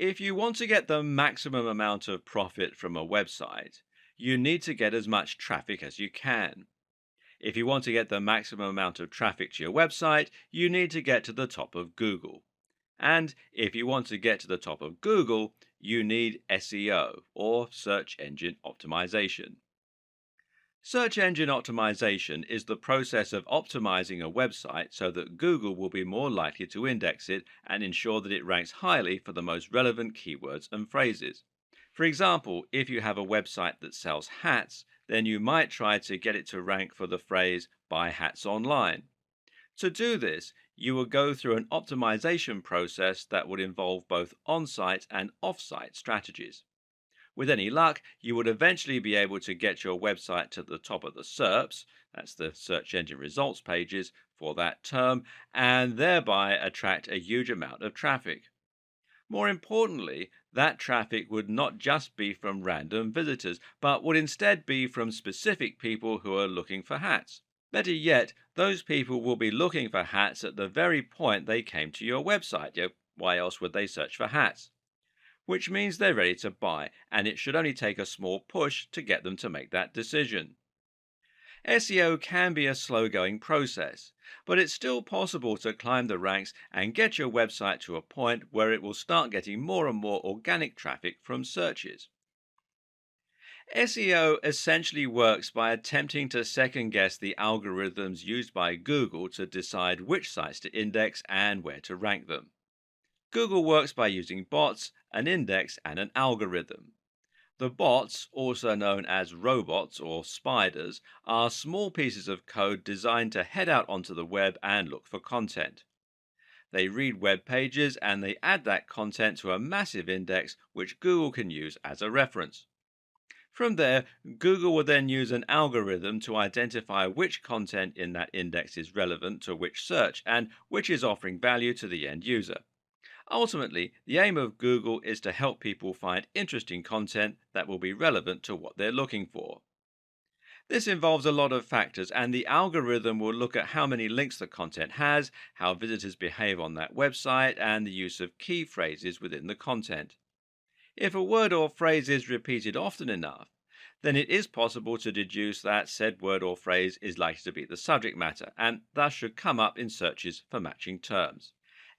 If you want to get the maximum amount of profit from a website, you need to get as much traffic as you can. If you want to get the maximum amount of traffic to your website, you need to get to the top of Google. And if you want to get to the top of Google, you need SEO, or search engine optimization. Search engine optimization is the process of optimizing a website so that Google will be more likely to index it and ensure that it ranks highly for the most relevant keywords and phrases. For example, if you have a website that sells hats, then you might try to get it to rank for the phrase buy hats online. To do this, you will go through an optimization process that would involve both on-site and off-site strategies. With any luck, you would eventually be able to get your website to the top of the SERPs, that's the search engine results pages, for that term, and thereby attract a huge amount of traffic. More importantly, that traffic would not just be from random visitors, but would instead be from specific people who are looking for hats. Better yet, those people will be looking for hats at the very point they came to your website. Why else would they search for hats? Which means they're ready to buy, and it should only take a small push to get them to make that decision. SEO can be a slow-going process, but it's still possible to climb the ranks and get your website to a point where it will start getting more and more organic traffic from searches. SEO essentially works by attempting to second-guess the algorithms used by Google to decide which sites to index and where to rank them. Google works by using bots, an index, and an algorithm. The bots, also known as robots or spiders, are small pieces of code designed to head out onto the web and look for content. They read web pages and they add that content to a massive index which Google can use as a reference. From there, Google will then use an algorithm to identify which content in that index is relevant to which search and which is offering value to the end user. Ultimately, the aim of Google is to help people find interesting content that will be relevant to what they're looking for. This involves a lot of factors, and the algorithm will look at how many links the content has, how visitors behave on that website, and the use of key phrases within the content. If a word or phrase is repeated often enough, then it is possible to deduce that said word or phrase is likely to be the subject matter, and thus should come up in searches for matching terms.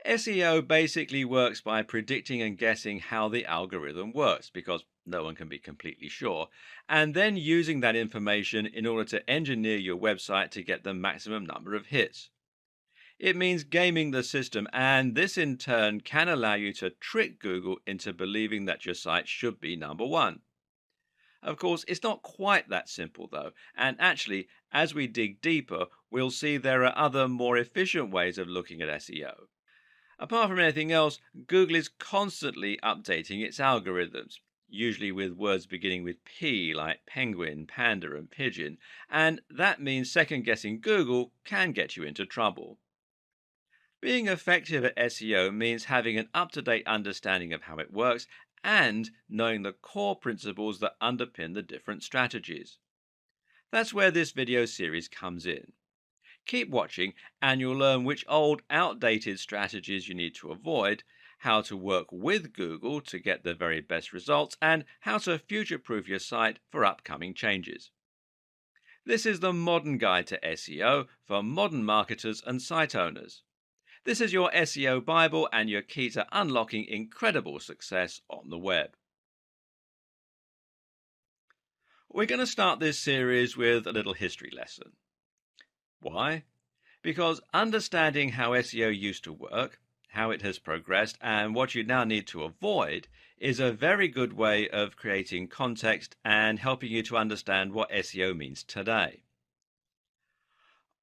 SEO basically works by predicting and guessing how the algorithm works, because no one can be completely sure, and then using that information in order to engineer your website to get the maximum number of hits. It means gaming the system, and this in turn can allow you to trick Google into believing that your site should be number one. Of course, it's not quite that simple though, and actually, as we dig deeper, we'll see there are other more efficient ways of looking at SEO. Apart from anything else, Google is constantly updating its algorithms, usually with words beginning with P like penguin, panda, and pigeon, and that means second-guessing Google can get you into trouble. Being effective at SEO means having an up-to-date understanding of how it works and knowing the core principles that underpin the different strategies. That's where this video series comes in. Keep watching and you'll learn which old, outdated strategies you need to avoid, how to work with Google to get the very best results, and how to future-proof your site for upcoming changes. This is the modern guide to SEO for modern marketers and site owners. This is your SEO Bible and your key to unlocking incredible success on the web. We're going to start this series with a little history lesson. Why? Because understanding how SEO used to work, how it has progressed, and what you now need to avoid is a very good way of creating context and helping you to understand what SEO means today.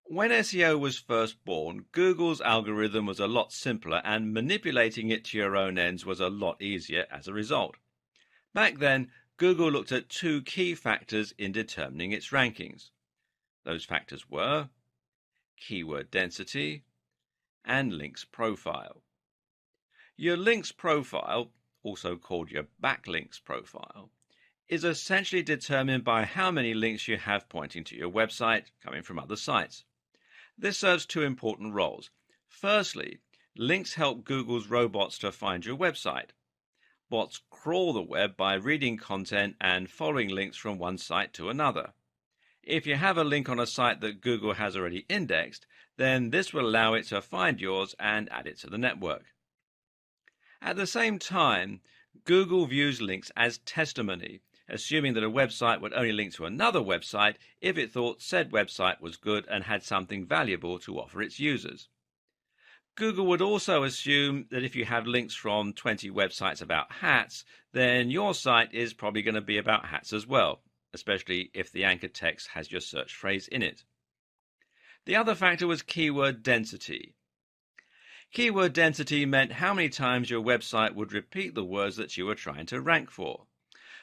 When SEO was first born, Google's algorithm was a lot simpler and manipulating it to your own ends was a lot easier as a result. Back then, Google looked at two key factors in determining its rankings. Those factors were keyword density and links profile. Your links profile, also called your backlinks profile, is essentially determined by how many links you have pointing to your website coming from other sites. This serves two important roles. Firstly, links help Google's robots to find your website. Bots crawl the web by reading content and following links from one site to another. If you have a link on a site that Google has already indexed, then this will allow it to find yours and add it to the network. At the same time, Google views links as testimony, assuming that a website would only link to another website if it thought said website was good and had something valuable to offer its users. Google would also assume that if you have links from 20 websites about hats, then your site is probably going to be about hats as well, especially if the anchor text has your search phrase in it. The other factor was keyword density. Keyword density meant how many times your website would repeat the words that you were trying to rank for.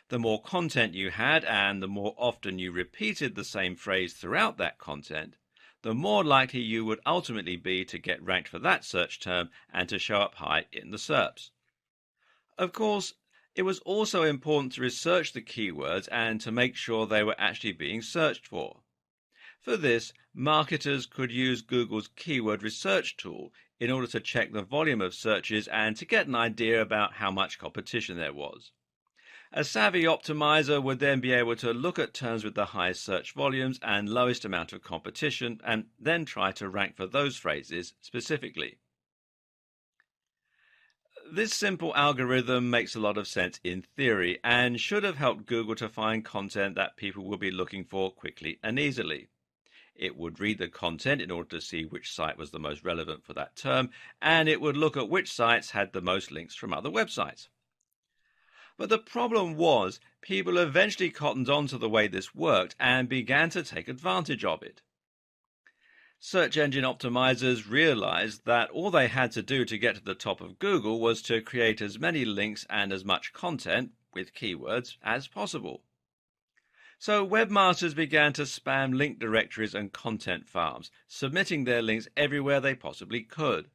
The more content you had and the more often you repeated the same phrase throughout that content, the more likely you would ultimately be to get ranked for that search term and to show up high in the SERPs. Of course, it was also important to research the keywords and to make sure they were actually being searched for. For this, marketers could use Google's keyword research tool in order to check the volume of searches and to get an idea about how much competition there was. A savvy optimizer would then be able to look at terms with the highest search volumes and lowest amount of competition and then try to rank for those phrases specifically. This simple algorithm makes a lot of sense in theory and should have helped Google to find content that people will be looking for quickly and easily. It would read the content in order to see which site was the most relevant for that term, and it would look at which sites had the most links from other websites. But the problem was, people eventually cottoned on to the way this worked and began to take advantage of it. Search engine optimizers realized that all they had to do to get to the top of Google was to create as many links and as much content, with keywords, as possible. So webmasters began to spam link directories and content farms, submitting their links everywhere they possibly could.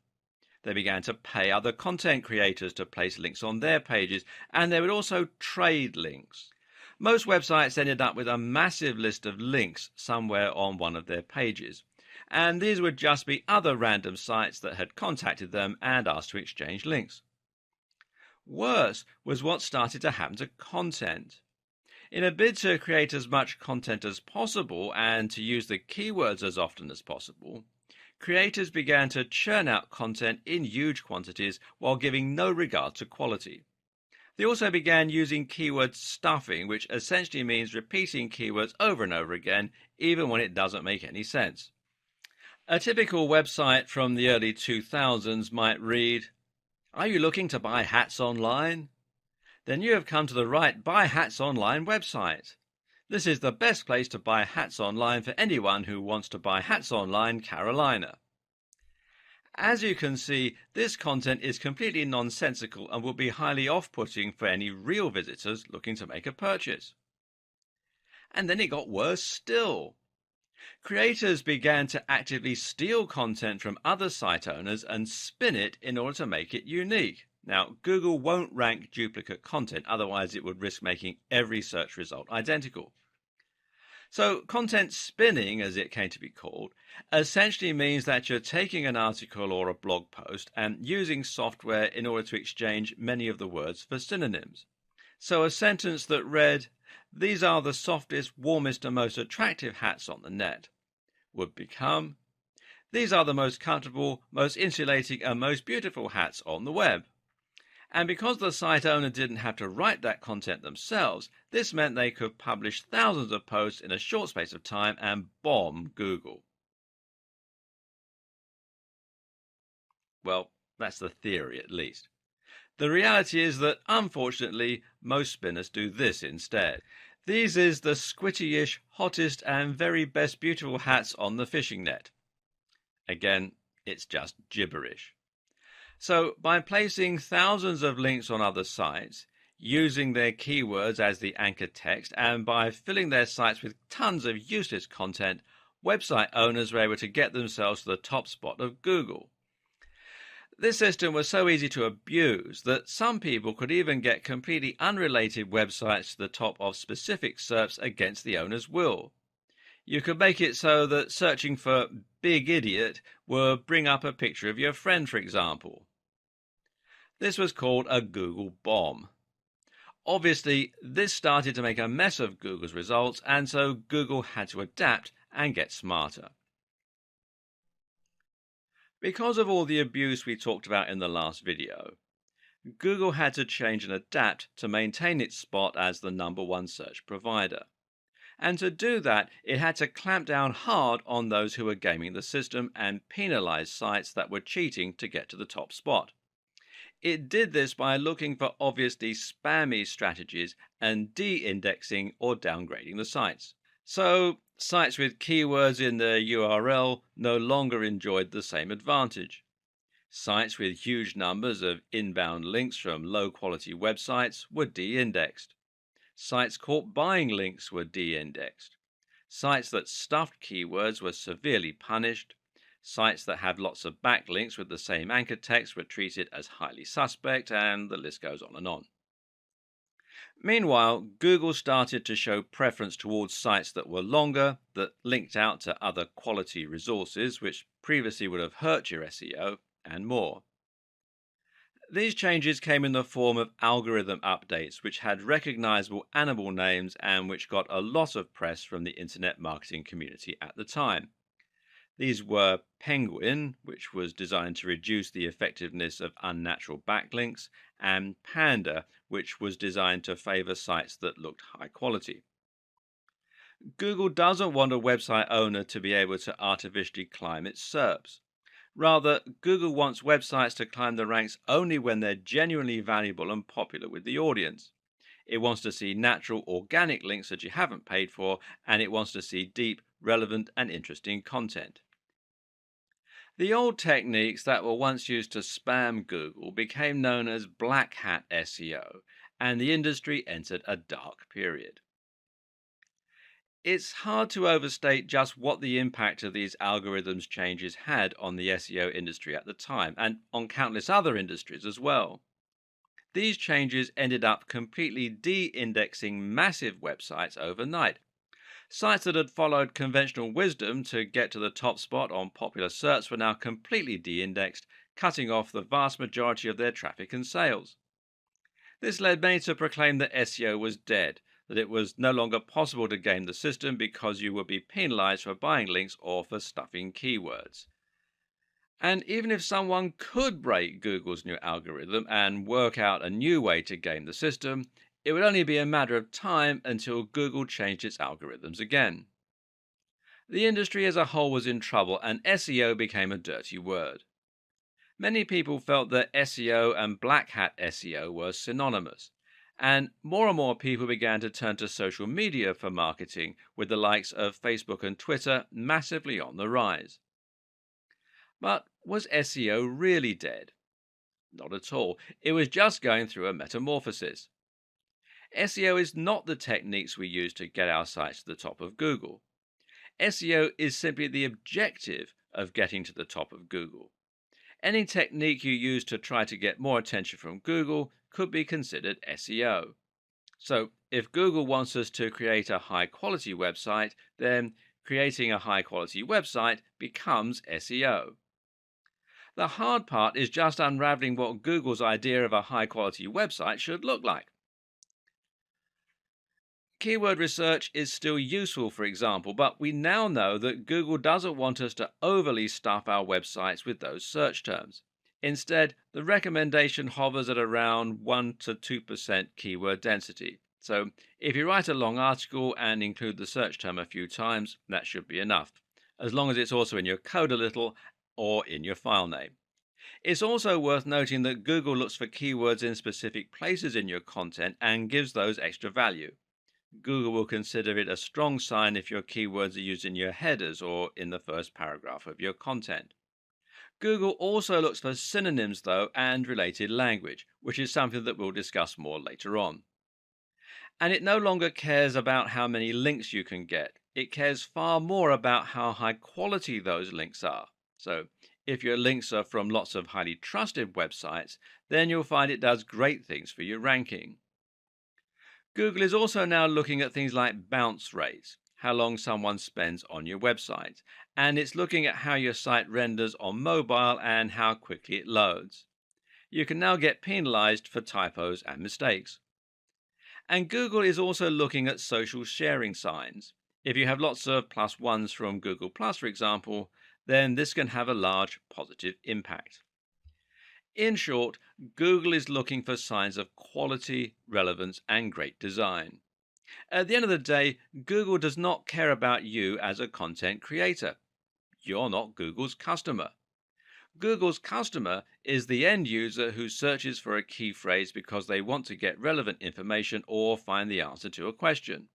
They began to pay other content creators to place links on their pages, and they would also trade links. Most websites ended up with a massive list of links somewhere on one of their pages, and these would just be other random sites that had contacted them and asked to exchange links. Worse was what started to happen to content. In a bid to create as much content as possible and to use the keywords as often as possible, creators began to churn out content in huge quantities while giving no regard to quality. They also began using keyword stuffing, which essentially means repeating keywords over and over again, even when it doesn't make any sense. A typical website from the early 2000s might read, "Are you looking to buy hats online? Then you have come to the right Buy Hats Online website. This is the best place to buy hats online for anyone who wants to buy hats online, Carolina." As you can see, this content is completely nonsensical and will be highly off-putting for any real visitors looking to make a purchase. And then it got worse still. Creators began to actively steal content from other site owners and spin it in order to make it unique. Now, Google won't rank duplicate content, otherwise it would risk making every search result identical. So content spinning, as it came to be called, essentially means that you're taking an article or a blog post and using software in order to exchange many of the words for synonyms. So a sentence that read, "These are the softest, warmest and most attractive hats on the net," would become, "These are the most comfortable, most insulating and most beautiful hats on the web." And because the site owner didn't have to write that content themselves, this meant they could publish thousands of posts in a short space of time and bomb Google. Well, that's the theory at least. The reality is that, unfortunately, most spinners do this instead. These is the squitty-ish, hottest and very best beautiful hats on the fishing net. Again, it's just gibberish. So, by placing thousands of links on other sites, using their keywords as the anchor text, and by filling their sites with tons of useless content, website owners were able to get themselves to the top spot of Google. This system was so easy to abuse that some people could even get completely unrelated websites to the top of specific SERPs against the owner's will. You could make it so that searching for Big Idiot would bring up a picture of your friend, for example. This was called a Google bomb. Obviously, this started to make a mess of Google's results, and so Google had to adapt and get smarter. Because of all the abuse we talked about in the last video, Google had to change and adapt to maintain its spot as the #1 search provider. And to do that, it had to clamp down hard on those who were gaming the system and penalize sites that were cheating to get to the top spot. It did this by looking for obviously spammy strategies and de-indexing or downgrading the sites. So, sites with keywords in their URL no longer enjoyed the same advantage. Sites with huge numbers of inbound links from low quality websites were de-indexed. Sites caught buying links were de-indexed. Sites that stuffed keywords were severely punished. Sites that had lots of backlinks with the same anchor text were treated as highly suspect, and the list goes on and on. Meanwhile, Google started to show preference towards sites that were longer, that linked out to other quality resources which previously would have hurt your SEO, and more. These changes came in the form of algorithm updates which had recognizable animal names and which got a lot of press from the internet marketing community at the time. These were Penguin, which was designed to reduce the effectiveness of unnatural backlinks, and Panda, which was designed to favor sites that looked high quality. Google doesn't want a website owner to be able to artificially climb its SERPs. Rather, Google wants websites to climb the ranks only when they're genuinely valuable and popular with the audience. It wants to see natural, organic links that you haven't paid for, and it wants to see deep, relevant, and interesting content. The old techniques that were once used to spam Google became known as black hat SEO, and the industry entered a dark period. It's hard to overstate just what the impact of these algorithms changes had on the SEO industry at the time, and on countless other industries as well. These changes ended up completely de-indexing massive websites overnight. Sites that had followed conventional wisdom to get to the top spot on popular search were now completely de-indexed, cutting off the vast majority of their traffic and sales. This led many to proclaim that SEO was dead, that it was no longer possible to game the system because you would be penalized for buying links or for stuffing keywords. And even if someone could break Google's new algorithm and work out a new way to game the system, it would only be a matter of time until Google changed its algorithms again. The industry as a whole was in trouble, and SEO became a dirty word. Many people felt that SEO and black hat SEO were synonymous, and more people began to turn to social media for marketing, with the likes of Facebook and Twitter massively on the rise. But was SEO really dead? Not at all. It was just going through a metamorphosis. SEO is not the techniques we use to get our sites to the top of Google. SEO is simply the objective of getting to the top of Google. Any technique you use to try to get more attention from Google could be considered SEO. So, if Google wants us to create a high quality website, then creating a high quality website becomes SEO. The hard part is just unraveling what Google's idea of a high quality website should look like. Keyword research is still useful, for example, but we now know that Google doesn't want us to overly stuff our websites with those search terms. Instead, the recommendation hovers at around 1 to 2% keyword density. So, if you write a long article and include the search term a few times, that should be enough, as long as it's also in your code a little or in your file name. It's also worth noting that Google looks for keywords in specific places in your content and gives those extra value. Google will consider it a strong sign if your keywords are used in your headers or in the first paragraph of your content. Google also looks for synonyms, though, and related language, which is something that we'll discuss more later on. And it no longer cares about how many links you can get. It cares far more about how high quality those links are. So, if your links are from lots of highly trusted websites, then you'll find it does great things for your ranking. Google is also now looking at things like bounce rates, how long someone spends on your website, and it's looking at how your site renders on mobile and how quickly it loads. You can now get penalized for typos and mistakes. And Google is also looking at social sharing signs. If you have lots of plus ones from Google Plus, for example, then this can have a large positive impact. In short, Google is looking for signs of quality, relevance, and great design. At the end of the day, Google does not care about you as a content creator. You're not Google's customer. Google's customer is the end user who searches for a key phrase because they want to get relevant information or find the answer to a question.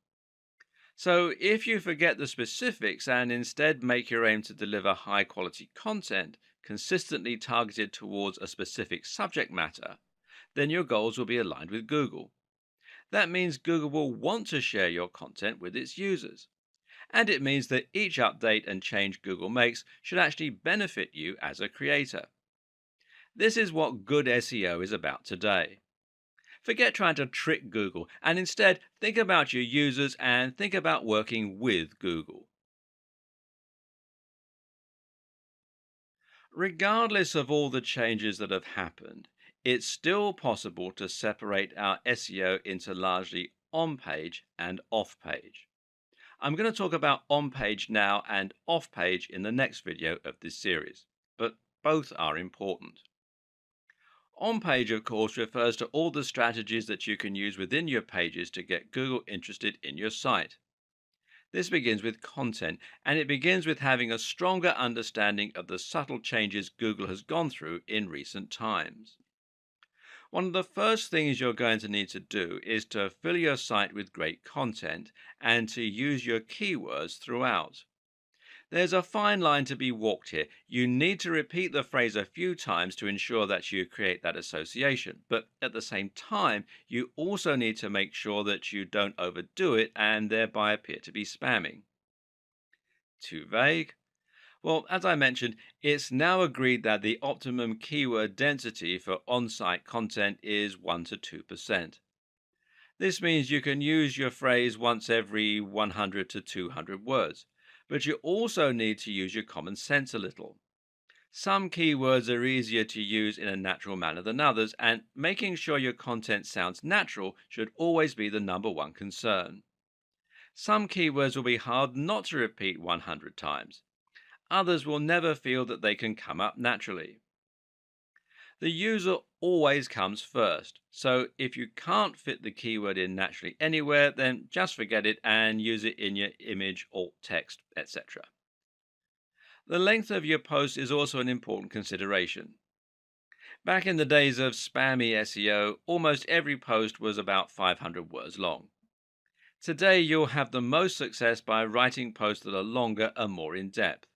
So, if you forget the specifics and instead make your aim to deliver high quality content consistently targeted towards a specific subject matter, then your goals will be aligned with Google. That means Google will want to share your content with its users. And it means that each update and change Google makes should actually benefit you as a creator. This is what good SEO is about today. Forget trying to trick Google and instead think about your users and think about working with Google. Regardless of all the changes that have happened, it's still possible to separate our SEO into largely on page and off page. I'm going to talk about on page now and off page in the next video of this series, but both are important. On page, of course, refers to all the strategies that you can use within your pages to get Google interested in your site. This begins with content, and it begins with having a stronger understanding of the subtle changes Google has gone through in recent times. One of the first things you're going to need to do is to fill your site with great content and to use your keywords throughout. There's a fine line to be walked here. You need to repeat the phrase a few times to ensure that you create that association, but at the same time, you also need to make sure that you don't overdo it and thereby appear to be spamming. Too vague? Well, as I mentioned, it's now agreed that the optimum keyword density for on site content is 1 to 2%. This means you can use your phrase once every 100 to 200 words, but you also need to use your common sense a little. Some keywords are easier to use in a natural manner than others, and making sure your content sounds natural should always be the number one concern. Some keywords will be hard not to repeat 100 times. Others will never feel that they can come up naturally. The user always comes first, so if you can't fit the keyword in naturally anywhere, then just forget it and use it in your image, alt text, etc. The length of your post is also an important consideration. Back in the days of spammy SEO, almost every post was about 500 words long. Today, you'll have the most success by writing posts that are longer and more in depth.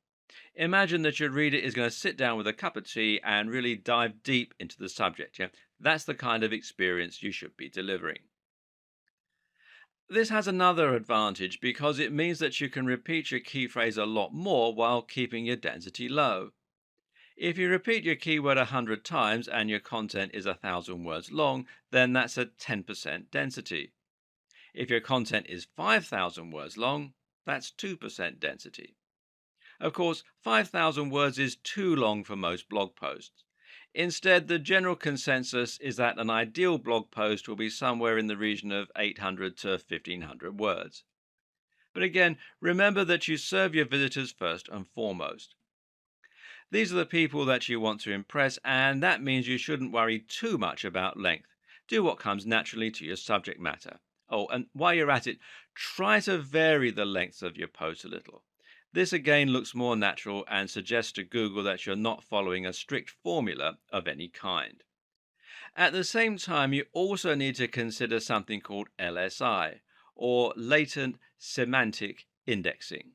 Imagine that your reader is going to sit down with a cup of tea and really dive deep into the subject. Yeah? That's the kind of experience you should be delivering. This has another advantage because it means that you can repeat your key phrase a lot more while keeping your density low. If you repeat your keyword 100 times and your content is 1,000 words long, then that's a 10% density. If your content is 5,000 words long, that's 2% density. Of course, 5,000 words is too long for most blog posts. Instead, the general consensus is that an ideal blog post will be somewhere in the region of 800 to 1,500 words. But again, remember that you serve your visitors first and foremost. These are the people that you want to impress, and that means you shouldn't worry too much about length. Do what comes naturally to your subject matter. Oh, and while you're at it, try to vary the length of your post a little. This again looks more natural and suggests to Google that you're not following a strict formula of any kind. At the same time, you also need to consider something called LSI, or latent semantic indexing.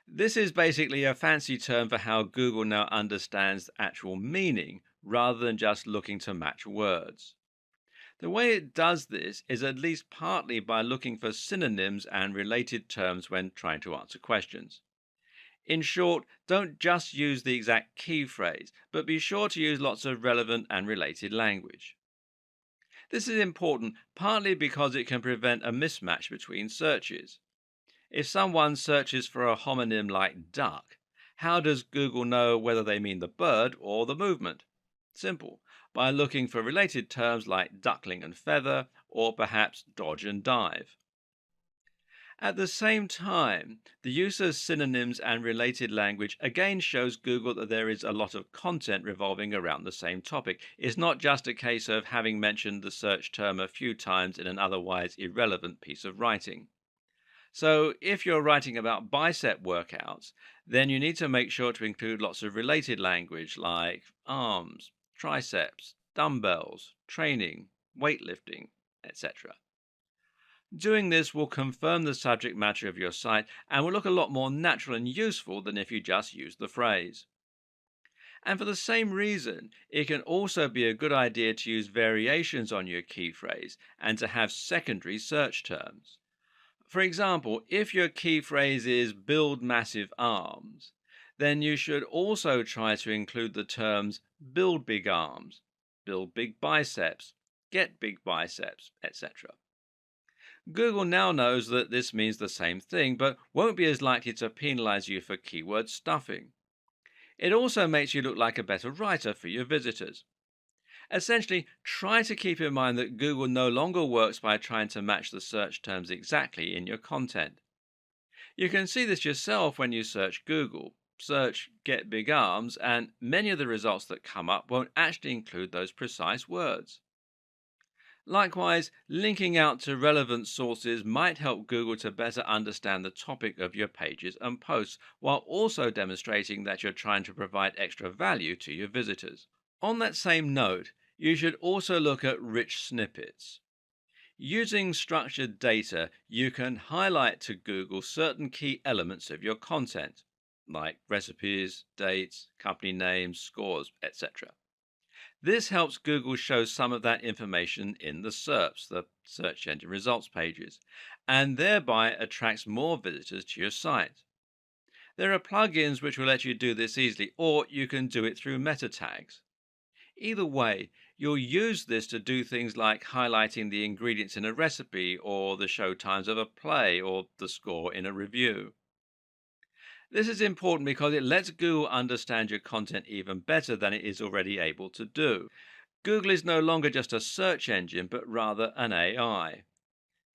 This is basically a fancy term for how Google now understands actual meaning rather than just looking to match words. The way it does this is at least partly by looking for synonyms and related terms when trying to answer questions. In short, don't just use the exact key phrase, but be sure to use lots of relevant and related language. This is important partly because it can prevent a mismatch between searches. If someone searches for a homonym like duck, how does Google know whether they mean the bird or the movement? Simple, by looking for related terms like duckling and feather, or perhaps dodge and dive. At the same time, the use of synonyms and related language again shows Google that there is a lot of content revolving around the same topic. It's not just a case of having mentioned the search term a few times in an otherwise irrelevant piece of writing. So, if you're writing about bicep workouts, then you need to make sure to include lots of related language like arms, triceps, dumbbells, training, weightlifting, etc. Doing this will confirm the subject matter of your site and will look a lot more natural and useful than if you just use the phrase. And for the same reason, it can also be a good idea to use variations on your key phrase and to have secondary search terms. For example, if your key phrase is build massive arms, then you should also try to include the terms build big arms, build big biceps, get big biceps, etc. Google now knows that this means the same thing, but won't be as likely to penalize you for keyword stuffing. It also makes you look like a better writer for your visitors. Essentially, try to keep in mind that Google no longer works by trying to match the search terms exactly in your content. You can see this yourself when you search Google. Search get big arms, and many of the results that come up won't actually include those precise words. Likewise, linking out to relevant sources might help Google to better understand the topic of your pages and posts, while also demonstrating that you're trying to provide extra value to your visitors. On that same note, you should also look at rich snippets. Using structured data, you can highlight to Google certain key elements of your content, like recipes, dates, company names, scores, etc. This helps Google show some of that information in the SERPs, the search engine results pages, and thereby attracts more visitors to your site. There are plugins which will let you do this easily, or you can do it through meta tags. Either way, you'll use this to do things like highlighting the ingredients in a recipe, or the show times of a play, or the score in a review. This is important because it lets Google understand your content even better than it is already able to do. Google is no longer just a search engine, but rather an AI.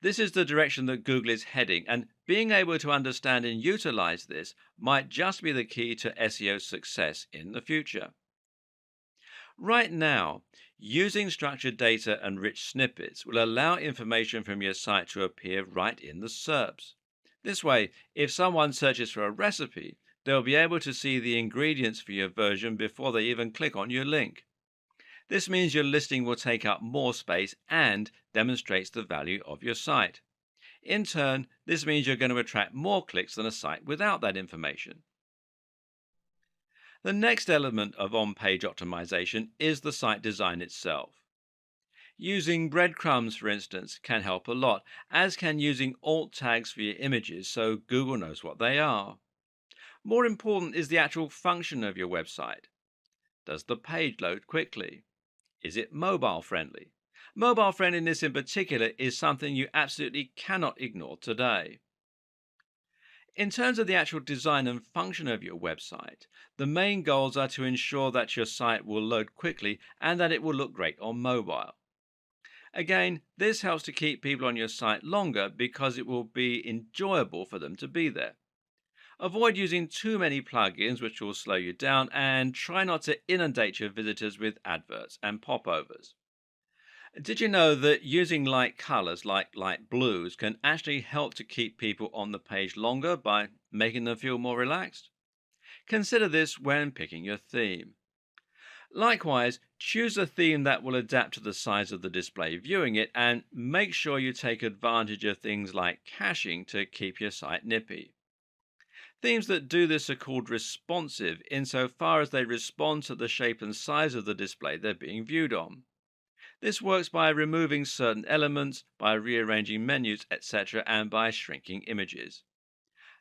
This is the direction that Google is heading, and being able to understand and utilize this might just be the key to SEO success in the future. Right now, using structured data and rich snippets will allow information from your site to appear right in the SERPs. This way, if someone searches for a recipe, they'll be able to see the ingredients for your version before they even click on your link. This means your listing will take up more space and demonstrates the value of your site. In turn, this means you're going to attract more clicks than a site without that information. The next element of on-page optimization is the site design itself. Using breadcrumbs, for instance, can help a lot, as can using alt tags for your images so Google knows what they are. More important is the actual function of your website. Does the page load quickly? Is it mobile friendly? Mobile friendliness in particular is something you absolutely cannot ignore today. In terms of the actual design and function of your website, the main goals are to ensure that your site will load quickly and that it will look great on mobile. Again, this helps to keep people on your site longer because it will be enjoyable for them to be there. Avoid using too many plugins which will slow you down, and try not to inundate your visitors with adverts and popovers. Did you know that using light colors like light blues can actually help to keep people on the page longer by making them feel more relaxed? Consider this when picking your theme. Likewise, choose a theme that will adapt to the size of the display viewing it, and make sure you take advantage of things like caching to keep your site nippy. Themes that do this are called responsive insofar as they respond to the shape and size of the display they're being viewed on. This works by removing certain elements, by rearranging menus, etc., and by shrinking images.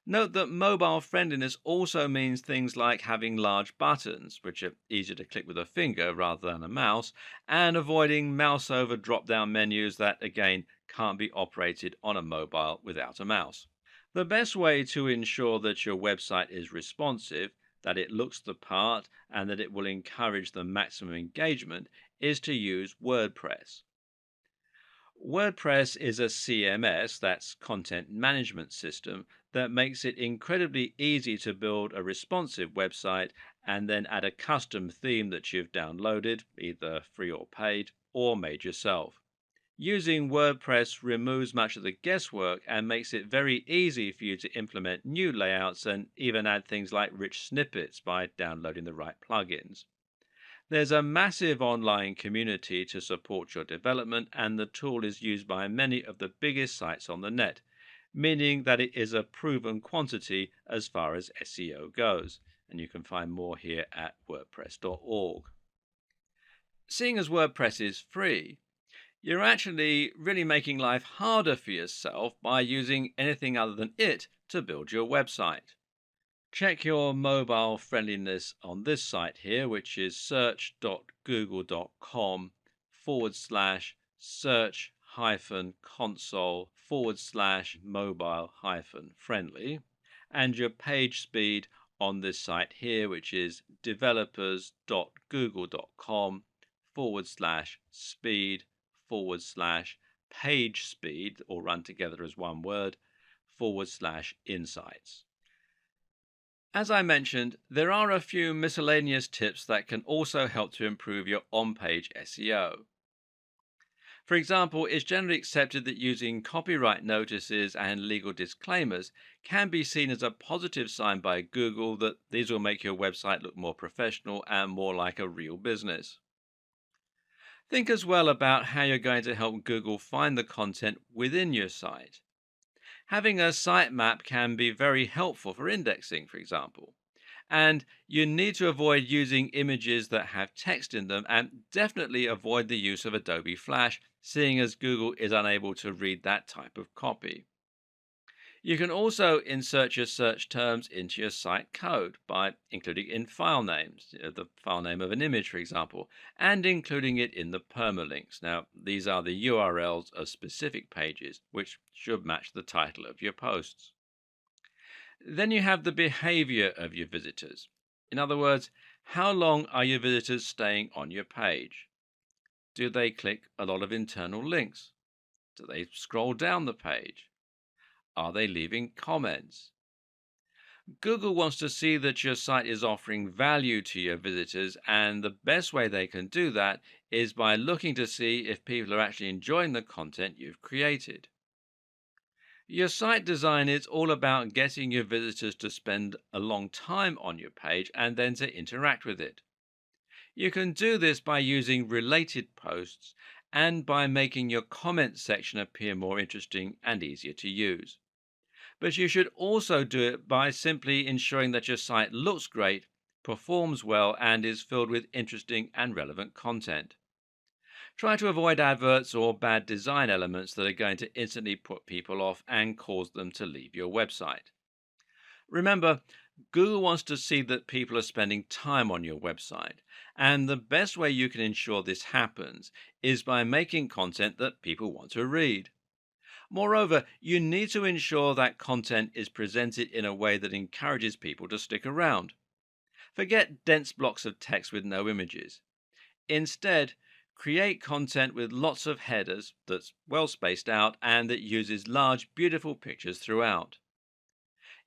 Note that mobile friendliness also means things like having large buttons, which are easier to click with a finger rather than a mouse, and avoiding mouse over drop down menus that, again, can't be operated on a mobile without a mouse. The best way to ensure that your website is responsive, that it looks the part, and that it will encourage the maximum engagement is to use WordPress. WordPress is a CMS, that's content management system, that makes it incredibly easy to build a responsive website and then add a custom theme that you've downloaded, either free or paid, or made yourself. Using WordPress removes much of the guesswork and makes it very easy for you to implement new layouts and even add things like rich snippets by downloading the right plugins. There's a massive online community to support your development, and the tool is used by many of the biggest sites on the net, meaning that it is a proven quantity as far as SEO goes. And you can find more here at WordPress.org. Seeing as WordPress is free, you're actually really making life harder for yourself by using anything other than it to build your website. Check your mobile friendliness on this site here, which is search.google.com/search console/mobile friendly, and your page speed on this site here, which is developers.google.com/speed/page speed, all run together as one word, /insights. As I mentioned, there are a few miscellaneous tips that can also help to improve your on-page SEO. For example, it's generally accepted that using copyright notices and legal disclaimers can be seen as a positive sign by Google that these will make your website look more professional and more like a real business. Think as well about how you're going to help Google find the content within your site. Having a sitemap can be very helpful for indexing, for example. And you need to avoid using images that have text in them, and definitely avoid the use of Adobe Flash, seeing as Google is unable to read that type of copy. You can also insert your search terms into your site code by including in file names, the file name of an image, for example, and including it in the permalinks. Now, these are the URLs of specific pages, which should match the title of your posts. Then you have the behavior of your visitors. In other words, how long are your visitors staying on your page? Do they click a lot of internal links? Do they scroll down the page? Are they leaving comments? Google wants to see that your site is offering value to your visitors, and the best way they can do that is by looking to see if people are actually enjoying the content you've created. Your site design is all about getting your visitors to spend a long time on your page and then to interact with it. You can do this by using related posts and by making your comment section appear more interesting and easier to use. But you should also do it by simply ensuring that your site looks great, performs well, and is filled with interesting and relevant content. Try to avoid adverts or bad design elements that are going to instantly put people off and cause them to leave your website. Remember, Google wants to see that people are spending time on your website, and the best way you can ensure this happens is by making content that people want to read. Moreover, you need to ensure that content is presented in a way that encourages people to stick around. Forget dense blocks of text with no images. Instead, create content with lots of headers that's well spaced out and that uses large, beautiful pictures throughout.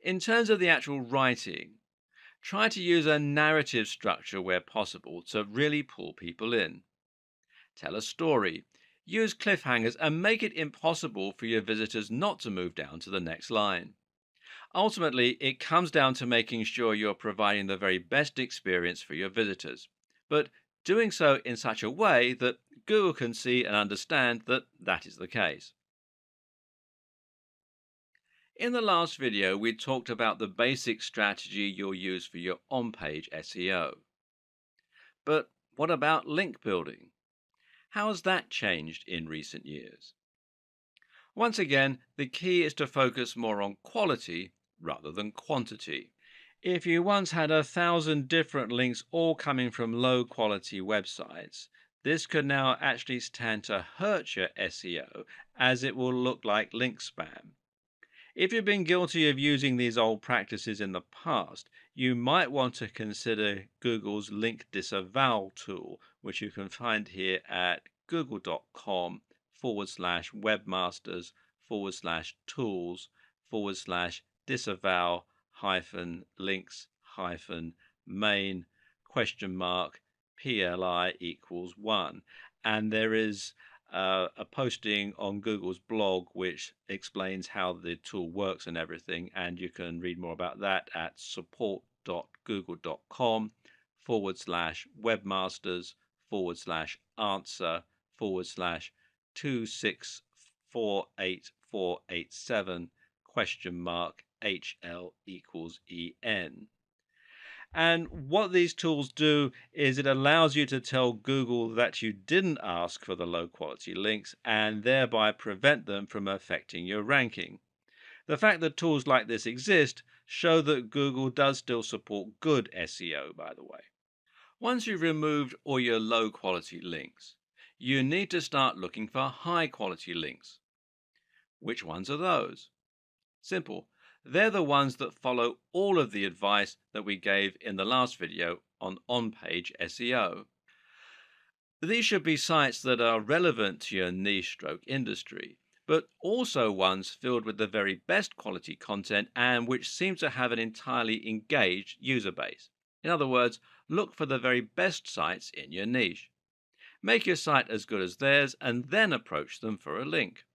In terms of the actual writing, try to use a narrative structure where possible to really pull people in. Tell a story, use cliffhangers, and make it impossible for your visitors not to move down to the next line. Ultimately, it comes down to making sure you're providing the very best experience for your visitors, but doing so in such a way that Google can see and understand that that is the case. In the last video, we talked about the basic strategy you'll use for your on-page SEO. But what about link building? How has that changed in recent years? Once again, the key is to focus more on quality rather than quantity. If you once had 1,000 different links all coming from low quality websites, this could now actually stand to hurt your SEO, as it will look like link spam. If you've been guilty of using these old practices in the past, you might want to consider Google's link disavow tool, which you can find here at google.com/webmasters /tools /disavow links main $PLI equals 1. And there is a posting on Google's blog which explains how the tool works and everything. And you can read more about that at support.google.com /webmasters /answer /2648487 HL equals EN. And what these tools do is it allows you to tell Google that you didn't ask for the low quality links and thereby prevent them from affecting your ranking. The fact that tools like this exist show that Google does still support good SEO, by the way. Once you've removed all your low quality links, you need to start looking for high quality links. Which ones are those? Simple. They're the ones that follow all of the advice that we gave in the last video on on-page SEO. These should be sites that are relevant to your niche/industry, but also ones filled with the very best quality content and which seem to have an entirely engaged user base. In other words, look for the very best sites in your niche. Make your site as good as theirs and then approach them for a link.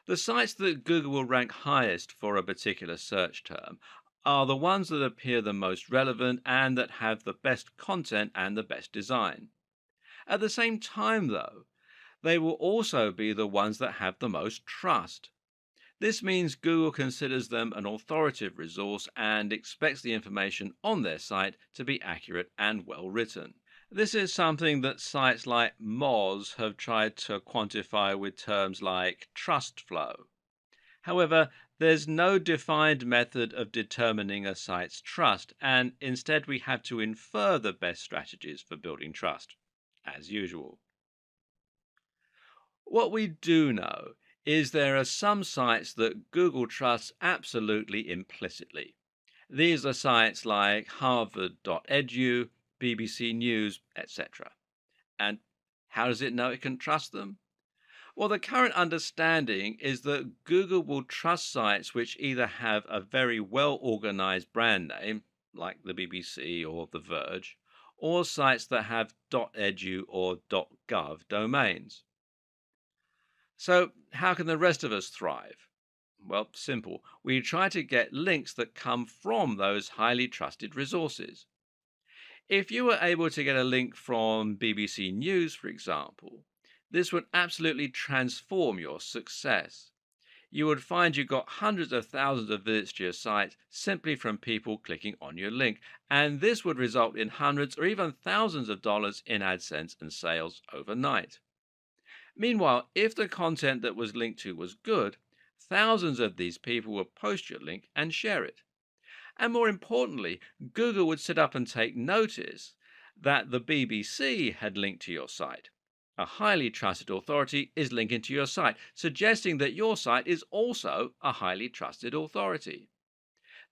The sites that Google will rank highest for a particular search term are the ones that appear the most relevant and that have the best content and the best design. At the same time, though, they will also be the ones that have the most trust. This means Google considers them an authoritative resource and expects the information on their site to be accurate and well written. This is something that sites like Moz have tried to quantify with terms like trust flow. However, there's no defined method of determining a site's trust, and instead we have to infer the best strategies for building trust, as usual. What we do know is there are some sites that Google trusts absolutely implicitly. These are sites like harvard.edu, BBC News, etc. And how does it know it can trust them? Well, the current understanding is that Google will trust sites which either have a very well organized brand name, like the BBC or The Verge, or sites that have .edu or .gov domains. So, how can the rest of us thrive? Well, simple. We try to get links that come from those highly trusted resources. If you were able to get a link from BBC News, for example, this would absolutely transform your success. You would find you got hundreds of thousands of visits to your site simply from people clicking on your link, and this would result in hundreds or even thousands of dollars in AdSense and sales overnight. Meanwhile, if the content that was linked to was good, thousands of these people would post your link and share it. And more importantly, Google would sit up and take notice that the BBC had linked to your site. A highly trusted authority is linking to your site, suggesting that your site is also a highly trusted authority.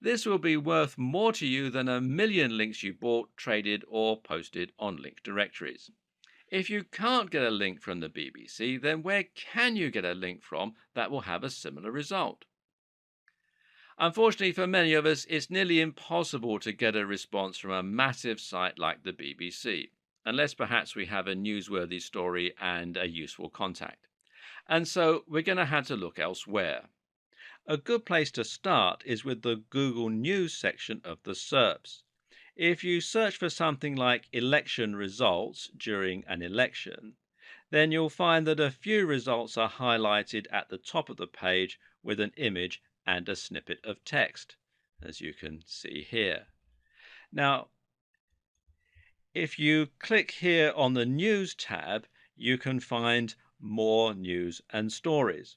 This will be worth more to you than a million links you bought, traded, or posted on link directories. If you can't get a link from the BBC, then where can you get a link from that will have a similar result? Unfortunately for many of us, it's nearly impossible to get a response from a massive site like the BBC, unless perhaps we have a newsworthy story and a useful contact. And so we're going to have to look elsewhere. A good place to start is with the Google News section of the SERPs. If you search for something like election results during an election, then you'll find that a few results are highlighted at the top of the page with an image and a snippet of text, as you can see here. Now, if you click here on the News tab, you can find more news and stories.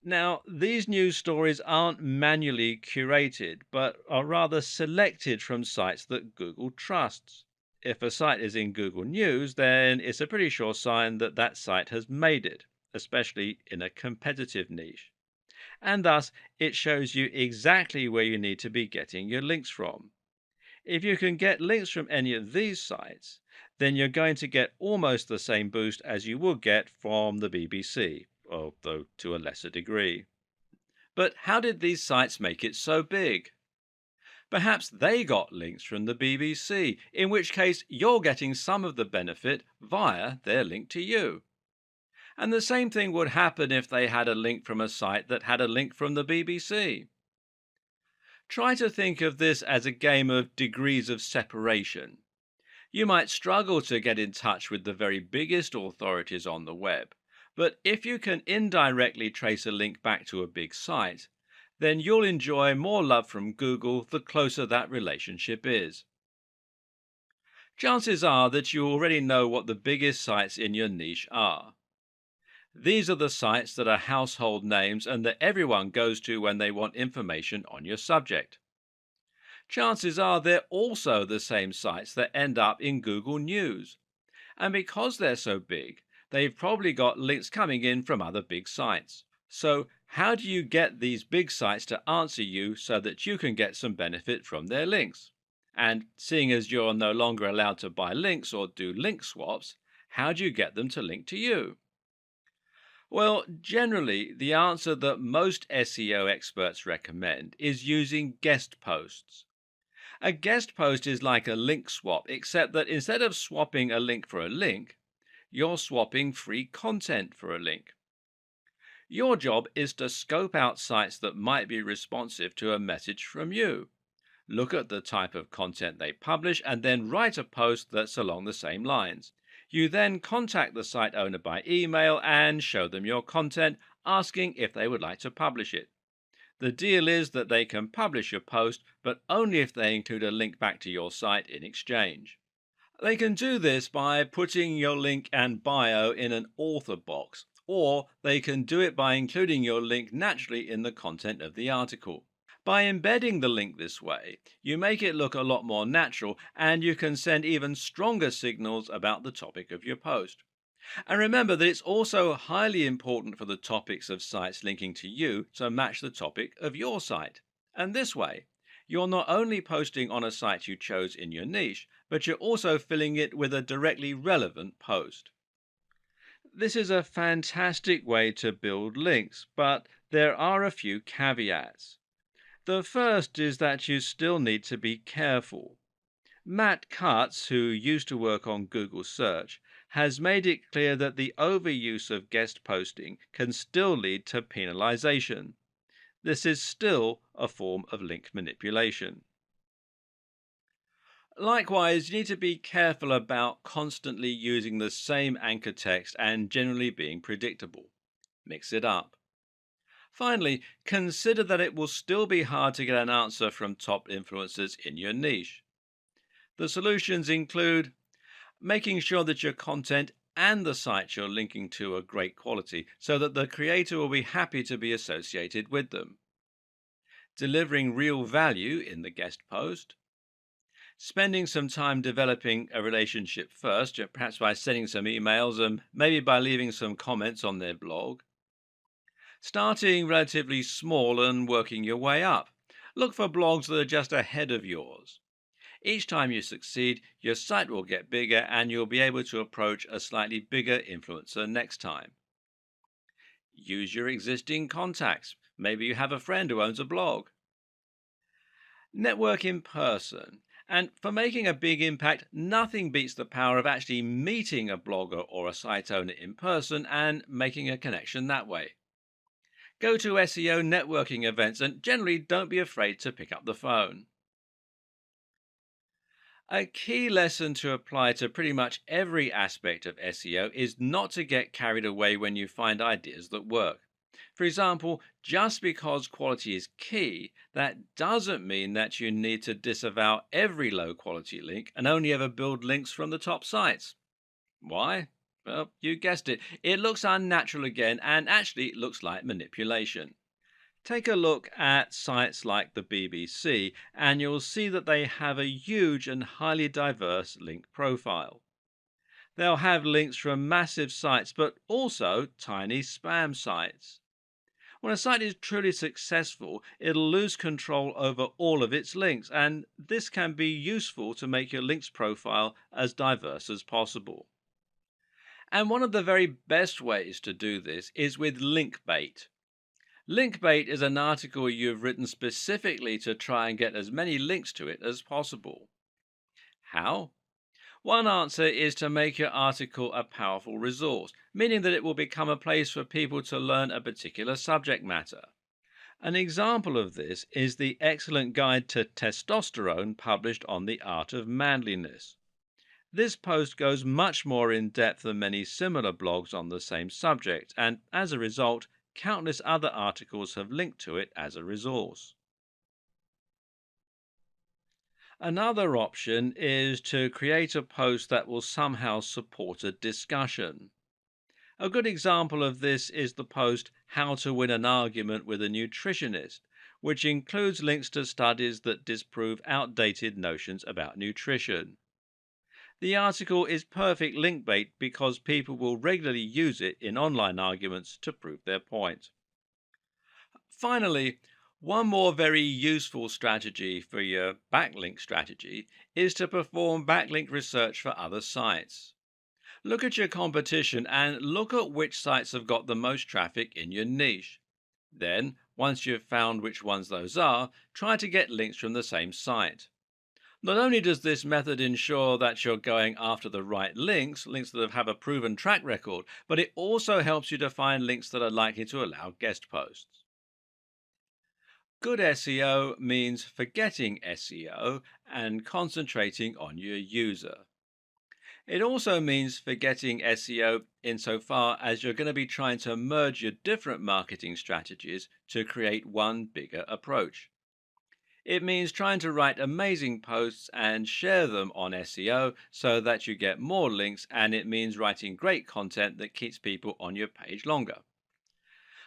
Now, these news stories aren't manually curated, but are rather selected from sites that Google trusts. If a site is in Google News, then it's a pretty sure sign that that site has made it, especially in a competitive niche. and thus it shows you exactly where you need to be getting your links from. If you can get links from any of these sites, then you're going to get almost the same boost as you would get from the BBC, although to a lesser degree. But how did these sites make it so big? Perhaps they got links from the BBC, in which case you're getting some of the benefit via their link to you. And the same thing would happen if they had a link from a site that had a link from the BBC. Try to think of this as a game of degrees of separation. You might struggle to get in touch with the very biggest authorities on the web, but if you can indirectly trace a link back to a big site, then you'll enjoy more love from Google the closer that relationship is. Chances are that you already know what the biggest sites in your niche are. These are the sites that are household names and that everyone goes to when they want information on your subject. Chances are they're also the same sites that end up in Google News. And because they're so big, they've probably got links coming in from other big sites. So, how do you get these big sites to answer you so that you can get some benefit from their links? And seeing as you're no longer allowed to buy links or do link swaps, how do you get them to link to you? Well, generally, the answer that most SEO experts recommend is using guest posts. A guest post is like a link swap, except that instead of swapping a link for a link, you're swapping free content for a link. Your job is to scope out sites that might be responsive to a message from you. Look at the type of content they publish and then write a post that's along the same lines. You then contact the site owner by email and show them your content, asking if they would like to publish it. The deal is that they can publish your post, but only if they include a link back to your site in exchange. They can do this by putting your link and bio in an author box, or they can do it by including your link naturally in the content of the article. By embedding the link this way, you make it look a lot more natural and you can send even stronger signals about the topic of your post. And remember that it's also highly important for the topics of sites linking to you to match the topic of your site. And this way, you're not only posting on a site you chose in your niche, but you're also filling it with a directly relevant post. This is a fantastic way to build links, but there are a few caveats. The first is that you still need to be careful. Matt Cutts, who used to work on Google Search, has made it clear that the overuse of guest posting can still lead to penalization. This is still a form of link manipulation. Likewise, you need to be careful about constantly using the same anchor text and generally being predictable. Mix it up. Finally, consider that it will still be hard to get an answer from top influencers in your niche. The solutions include making sure that your content and the sites you're linking to are great quality so that the creator will be happy to be associated with them, delivering real value in the guest post, spending some time developing a relationship first, perhaps by sending some emails and maybe by leaving some comments on their blog, starting relatively small and working your way up. Look for blogs that are just ahead of yours. Each time you succeed, your site will get bigger and you'll be able to approach a slightly bigger influencer next time. Use your existing contacts. Maybe you have a friend who owns a blog. Network in person. And for making a big impact, nothing beats the power of actually meeting a blogger or a site owner in person and making a connection that way. Go to SEO networking events and generally don't be afraid to pick up the phone. A key lesson to apply to pretty much every aspect of SEO is not to get carried away when you find ideas that work. For example, just because quality is key, that doesn't mean that you need to disavow every low quality link and only ever build links from the top sites. Why? Well, you guessed it. It looks unnatural again and actually looks like manipulation. Take a look at sites like the BBC and you'll see that they have a huge and highly diverse link profile. They'll have links from massive sites but also tiny spam sites. When a site is truly successful, it'll lose control over all of its links, and this can be useful to make your links profile as diverse as possible. And one of the very best ways to do this is with link bait. Link bait is an article you've written specifically to try and get as many links to it as possible. How? One answer is to make your article a powerful resource, meaning that it will become a place for people to learn a particular subject matter. An example of this is the excellent guide to testosterone published on the art of manliness. This post goes much more in depth than many similar blogs on the same subject, and as a result, countless other articles have linked to it as a resource. Another option is to create a post that will somehow support a discussion. A good example of this is the post How to Win an Argument with a Nutritionist, which includes links to studies that disprove outdated notions about nutrition. The article is perfect link bait because people will regularly use it in online arguments to prove their point. Finally, one more very useful strategy for your backlink strategy is to perform backlink research for other sites. Look at your competition and look at which sites have got the most traffic in your niche. Then, once you've found which ones those are, try to get links from the same site. Not only does this method ensure that you're going after the right links that have a proven track record, but it also helps you to find links that are likely to allow guest posts. Good SEO means forgetting SEO and concentrating on your user. It also means forgetting SEO insofar as you're going to be trying to merge your different marketing strategies to create one bigger approach. It means trying to write amazing posts and share them on SEO so that you get more links, and it means writing great content that keeps people on your page longer.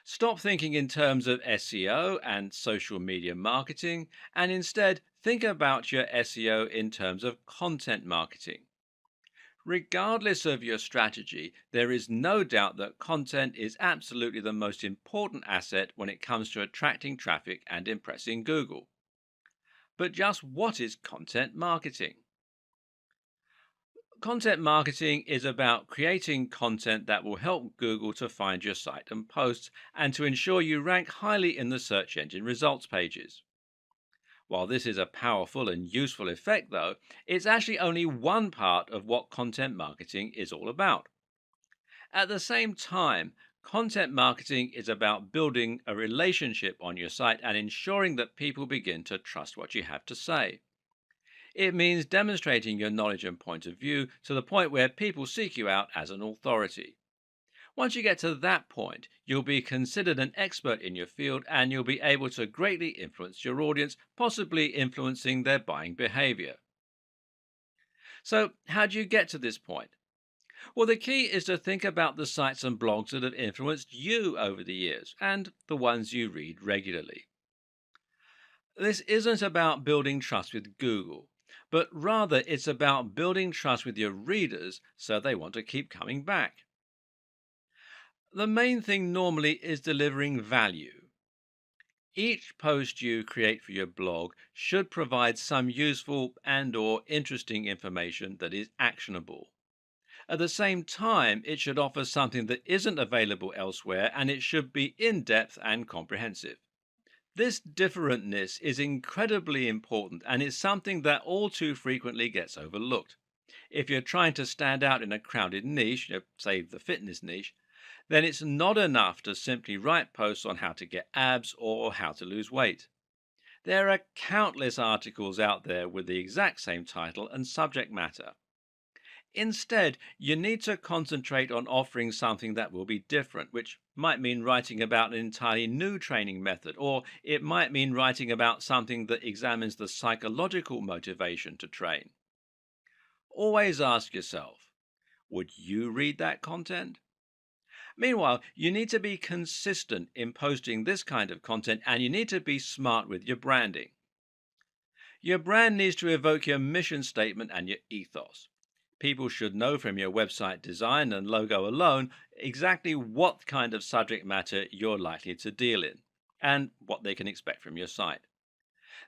Stop thinking in terms of SEO and social media marketing, and instead think about your SEO in terms of content marketing. Regardless of your strategy, there is no doubt that content is absolutely the most important asset when it comes to attracting traffic and impressing Google. But just what is content marketing? Content marketing is about creating content that will help Google to find your site and posts and to ensure you rank highly in the search engine results pages. While this is a powerful and useful effect, though, it's actually only one part of what content marketing is all about. At the same time, content marketing is about building a relationship on your site and ensuring that people begin to trust what you have to say. It means demonstrating your knowledge and point of view to the point where people seek you out as an authority. Once you get to that point, you'll be considered an expert in your field and you'll be able to greatly influence your audience, possibly influencing their buying behavior. So, how do you get to this point? Well, the key is to think about the sites and blogs that have influenced you over the years and the ones you read regularly. This isn't about building trust with Google, but rather it's about building trust with your readers so they want to keep coming back. The main thing normally is delivering value. Each post you create for your blog should provide some useful and/or interesting information that is actionable. At the same time, it should offer something that isn't available elsewhere, and it should be in-depth and comprehensive. This differentness is incredibly important and is something that all too frequently gets overlooked. If you're trying to stand out in a crowded niche, say the fitness niche, then it's not enough to simply write posts on how to get abs or how to lose weight. There are countless articles out there with the exact same title and subject matter. Instead, you need to concentrate on offering something that will be different, which might mean writing about an entirely new training method, or it might mean writing about something that examines the psychological motivation to train. Always ask yourself, would you read that content? Meanwhile, you need to be consistent in posting this kind of content, and you need to be smart with your branding. Your brand needs to evoke your mission statement and your ethos. people should know from your website design and logo alone exactly what kind of subject matter you're likely to deal in and what they can expect from your site.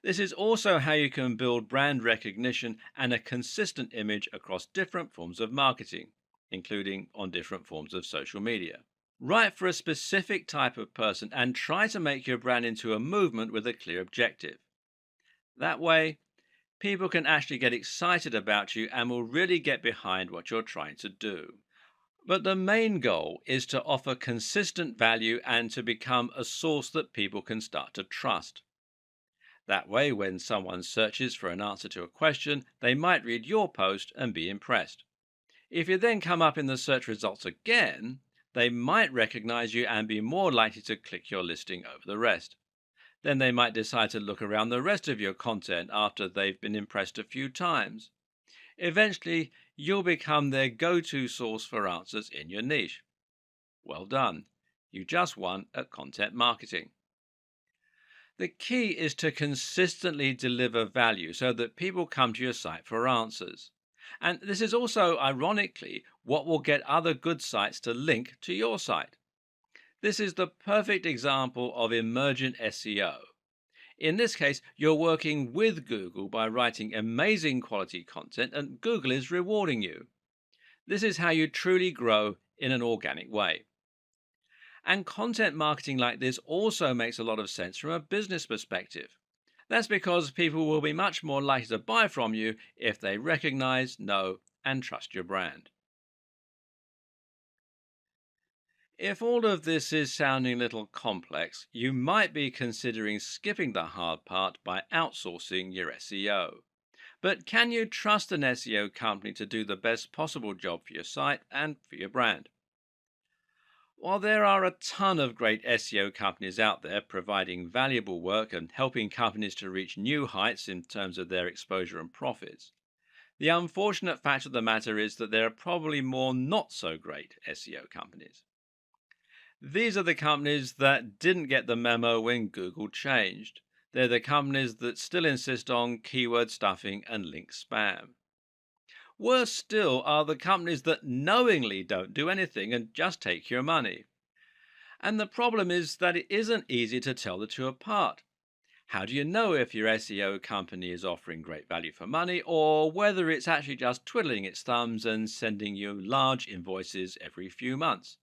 This is also how you can build brand recognition and a consistent image across different forms of marketing, including on different forms of social media. Write for a specific type of person and try to make your brand into a movement with a clear objective. That way, people can actually get excited about you and will really get behind what you're trying to do. But the main goal is to offer consistent value and to become a source that people can start to trust. That way, when someone searches for an answer to a question, they might read your post and be impressed. If you then come up in the search results again, they might recognize you and be more likely to click your listing over the rest. Then they might decide to look around the rest of your content after they've been impressed a few times. Eventually, you'll become their go-to source for answers in your niche. Well done. You just won at content marketing. The key is to consistently deliver value so that people come to your site for answers. And this is also, ironically, what will get other good sites to link to your site. This is the perfect example of emergent SEO. In this case, you're working with Google by writing amazing quality content, and Google is rewarding you. This is how you truly grow in an organic way. And content marketing like this also makes a lot of sense from a business perspective. That's because people will be much more likely to buy from you if they recognize, know, and trust your brand. If all of this is sounding a little complex, you might be considering skipping the hard part by outsourcing your SEO. But can you trust an SEO company to do the best possible job for your site and for your brand? While there are a ton of great SEO companies out there providing valuable work and helping companies to reach new heights in terms of their exposure and profits, the unfortunate fact of the matter is that there are probably more not so great SEO companies. These are the companies that didn't get the memo when Google changed. They're the companies that still insist on keyword stuffing and link spam. Worse still are the companies that knowingly don't do anything and just take your money. And the problem is that it isn't easy to tell the two apart. How do you know if your SEO company is offering great value for money or whether it's actually just twiddling its thumbs and sending you large invoices every few months?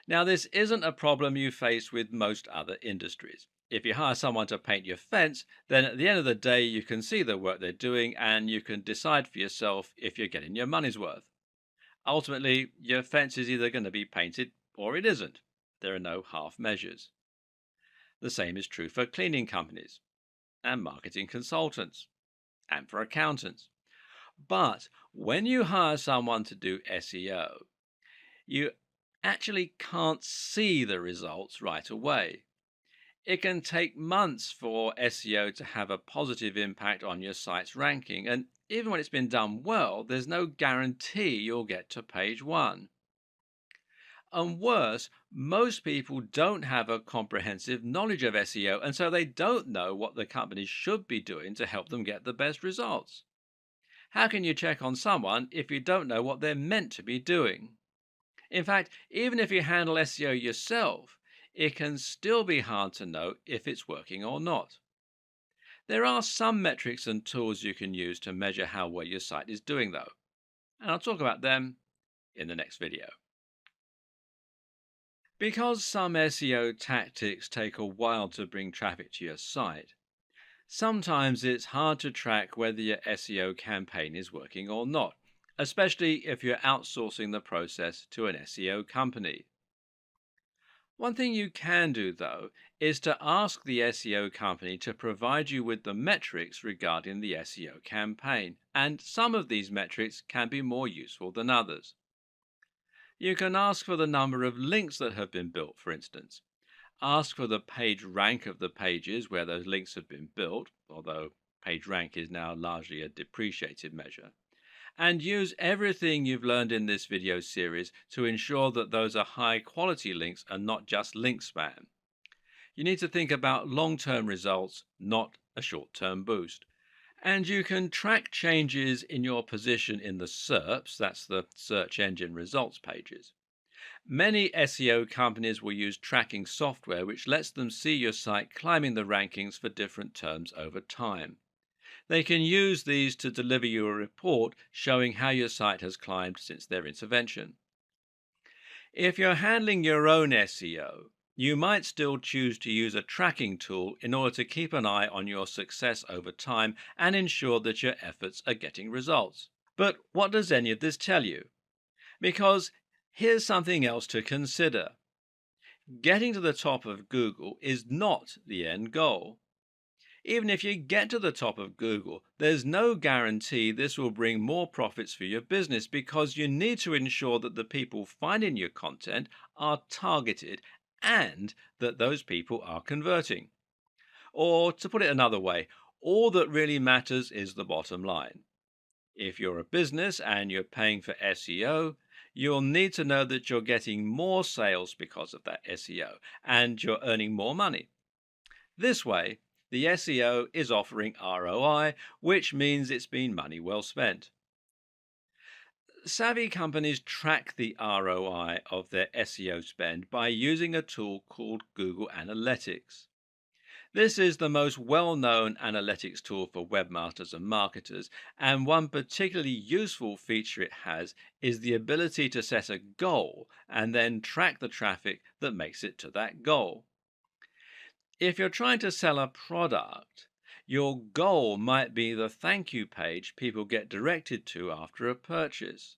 Now, this isn't a problem you face with most other industries. If you hire someone to paint your fence, then at the end of the day, you can see the work they're doing and you can decide for yourself if you're getting your money's worth. Ultimately, your fence is either going to be painted or it isn't. There are no half measures. The same is true for cleaning companies and marketing consultants and for accountants. But when you hire someone to do SEO, you actually can't see the results right away. It can take months for SEO to have a positive impact on your site's ranking, and even when it's been done well, there's no guarantee you'll get to page 1. And worse, most people don't have a comprehensive knowledge of SEO, and so they don't know what the companies should be doing to help them get the best results. How can you check on someone if you don't know what they're meant to be doing? In fact, even if you handle SEO yourself, it can still be hard to know if it's working or not. There are some metrics and tools you can use to measure how well your site is doing, though, and I'll talk about them in the next video. Because some SEO tactics take a while to bring traffic to your site, sometimes it's hard to track whether your SEO campaign is working or not, especially if you're outsourcing the process to an SEO company. One thing you can do, though, is to ask the SEO company to provide you with the metrics regarding the SEO campaign, and some of these metrics can be more useful than others. You can ask for the number of links that have been built, for instance. Ask for the page rank of the pages where those links have been built, although page rank is now largely a depreciated measure. And use everything you've learned in this video series to ensure that those are high quality links and not just link spam. You need to think about long-term results, not a short-term boost. And you can track changes in your position in the SERPs, that's the search engine results pages. Many SEO companies will use tracking software which lets them see your site climbing the rankings for different terms over time. They can use these to deliver you a report showing how your site has climbed since their intervention. If you're handling your own SEO, you might still choose to use a tracking tool in order to keep an eye on your success over time and ensure that your efforts are getting results. But what does any of this tell you? Because here's something else to consider. Getting to the top of Google is not the end goal. Even if you get to the top of Google, there's no guarantee this will bring more profits for your business because you need to ensure that the people finding your content are targeted and that those people are converting. Or, to put it another way, all that really matters is the bottom line. If you're a business and you're paying for SEO, you'll need to know that you're getting more sales because of that SEO and you're earning more money. This way, the SEO is offering ROI, which means it's been money well spent. Savvy companies track the ROI of their SEO spend by using a tool called Google Analytics. This is the most well known analytics tool for webmasters and marketers, and one particularly useful feature it has is the ability to set a goal and then track the traffic that makes it to that goal. If you're trying to sell a product, your goal might be the thank you page people get directed to after a purchase.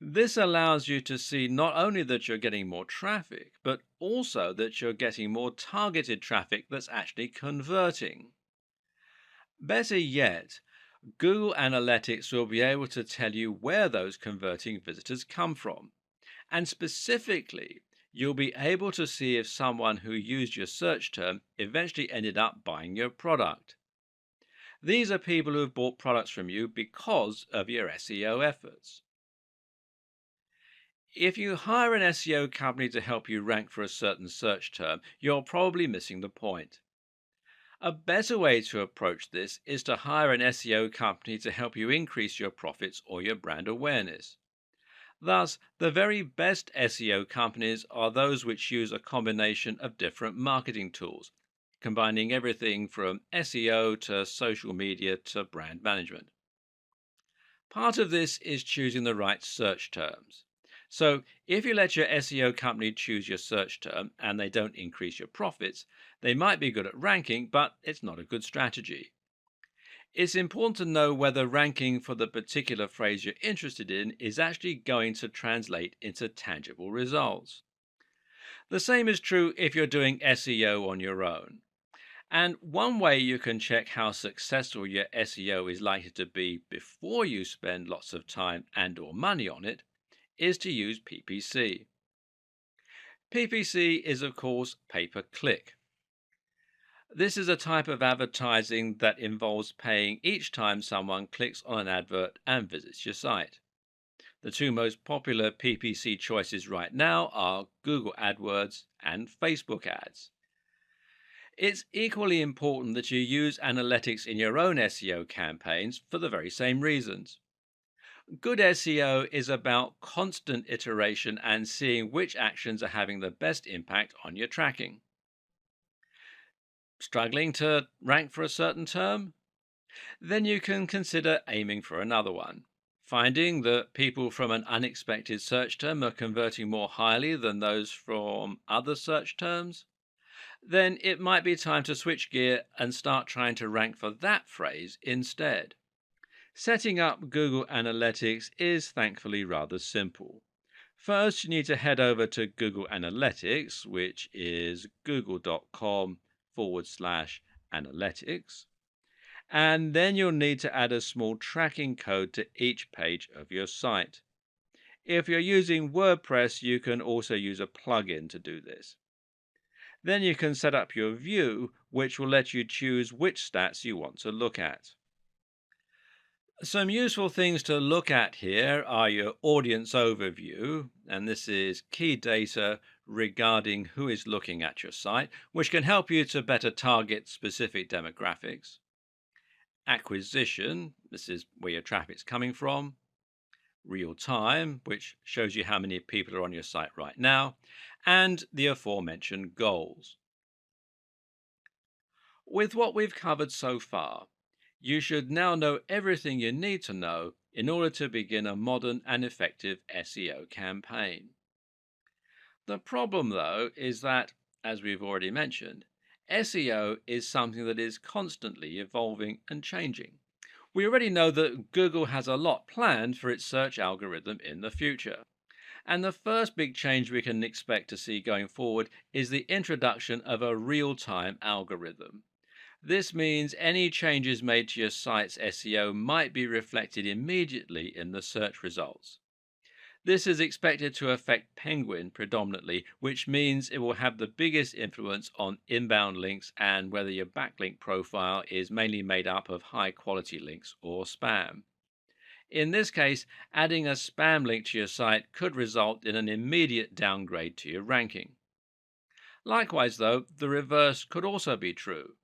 This allows you to see not only that you're getting more traffic, but also that you're getting more targeted traffic that's actually converting. Better yet, Google Analytics will be able to tell you where those converting visitors come from. And specifically, you'll be able to see if someone who used your search term eventually ended up buying your product. These are people who have bought products from you because of your SEO efforts. If you hire an SEO company to help you rank for a certain search term, you're probably missing the point. A better way to approach this is to hire an SEO company to help you increase your profits or your brand awareness. Thus, the very best SEO companies are those which use a combination of different marketing tools, combining everything from SEO to social media to brand management. Part of this is choosing the right search terms. So, if you let your SEO company choose your search term and they don't increase your profits, they might be good at ranking, but it's not a good strategy. It's important to know whether ranking for the particular phrase you're interested in is actually going to translate into tangible results. The same is true if you're doing SEO on your own. And one way you can check how successful your SEO is likely to be before you spend lots of time and or money on it is to use PPC. PPC is, of course, pay-per-click. This is a type of advertising that involves paying each time someone clicks on an advert and visits your site. The two most popular PPC choices right now are Google AdWords and Facebook ads. It's equally important that you use analytics in your own SEO campaigns for the very same reasons. Good SEO is about constant iteration and seeing which actions are having the best impact on your tracking. Struggling to rank for a certain term? Then you can consider aiming for another one. Finding that people from an unexpected search term are converting more highly than those from other search terms? Then it might be time to switch gear and start trying to rank for that phrase instead. Setting up Google Analytics is thankfully rather simple. First, you need to head over to Google Analytics, which is google.com/analytics. And then you'll need to add a small tracking code to each page of your site. If you're using WordPress, you can also use a plugin to do this. Then you can set up your view, which will let you choose which stats you want to look at. Some useful things to look at here are your audience overview, and this is key data regarding who is looking at your site, which can help you to better target specific demographics. acquisition, this is where your traffic's coming from, real time, which shows you how many people are on your site right now, and the aforementioned goals. With what we've covered so far, you should now know everything you need to know in order to begin a modern and effective SEO campaign. The problem, though, is that, as we've already mentioned, SEO is something that is constantly evolving and changing. We already know that Google has a lot planned for its search algorithm in the future. And the first big change we can expect to see going forward is the introduction of a real time algorithm. This means any changes made to your site's SEO might be reflected immediately in the search results. This is expected to affect Penguin predominantly, which means it will have the biggest influence on inbound links and whether your backlink profile is mainly made up of high quality links or spam. In this case, adding a spam link to your site could result in an immediate downgrade to your ranking. Likewise, though, the reverse could also be true.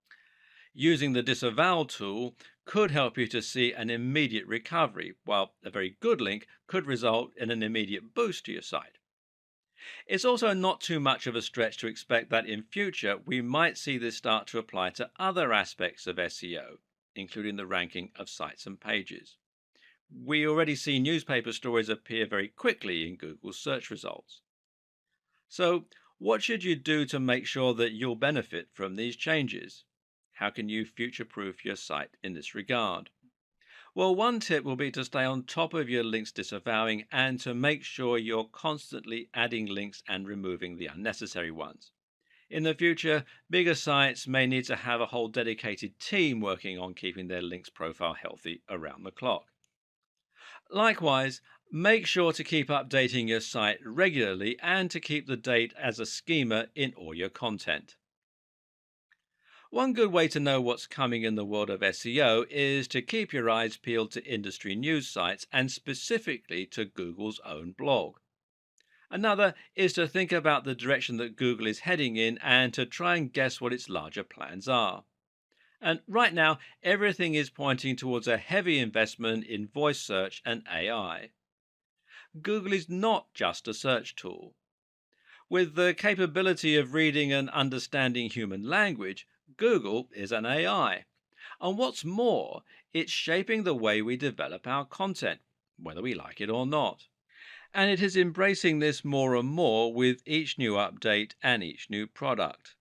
Using the disavow tool could help you to see an immediate recovery, while a very good link could result in an immediate boost to your site. It's also not too much of a stretch to expect that in future we might see this start to apply to other aspects of SEO, including the ranking of sites and pages. We already see newspaper stories appear very quickly in Google's search results. So, what should you do to make sure that you'll benefit from these changes? How can you future proof your site in this regard? Well, one tip will be to stay on top of your links disavowing and to make sure you're constantly adding links and removing the unnecessary ones. In the future, bigger sites may need to have a whole dedicated team working on keeping their links profile healthy around the clock. Likewise, make sure to keep updating your site regularly and to keep the date as a schema in all your content. One good way to know what's coming in the world of SEO is to keep your eyes peeled to industry news sites and specifically to Google's own blog. Another is to think about the direction that Google is heading in and to try and guess what its larger plans are. And right now, everything is pointing towards a heavy investment in voice search and AI. Google is not just a search tool. With the capability of reading and understanding human language, Google is an AI. And what's more, it's shaping the way we develop our content, whether we like it or not. And it is embracing this more and more with each new update and each new product.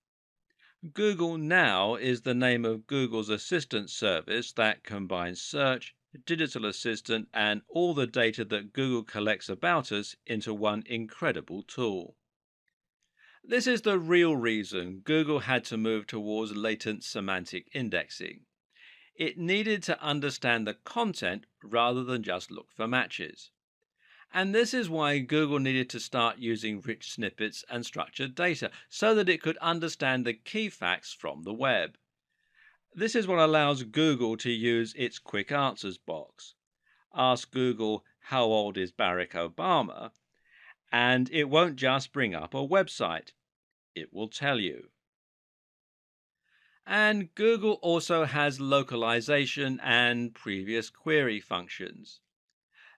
Google Now is the name of Google's assistant service that combines search, digital assistant, and all the data that Google collects about us into one incredible tool. This is the real reason Google had to move towards latent semantic indexing. It needed to understand the content rather than just look for matches. And this is why Google needed to start using rich snippets and structured data so that it could understand the key facts from the web. This is what allows Google to use its quick answers box. Ask Google, how old is Barack Obama? And it won't just bring up a website, it will tell you. And Google also has localization and previous query functions.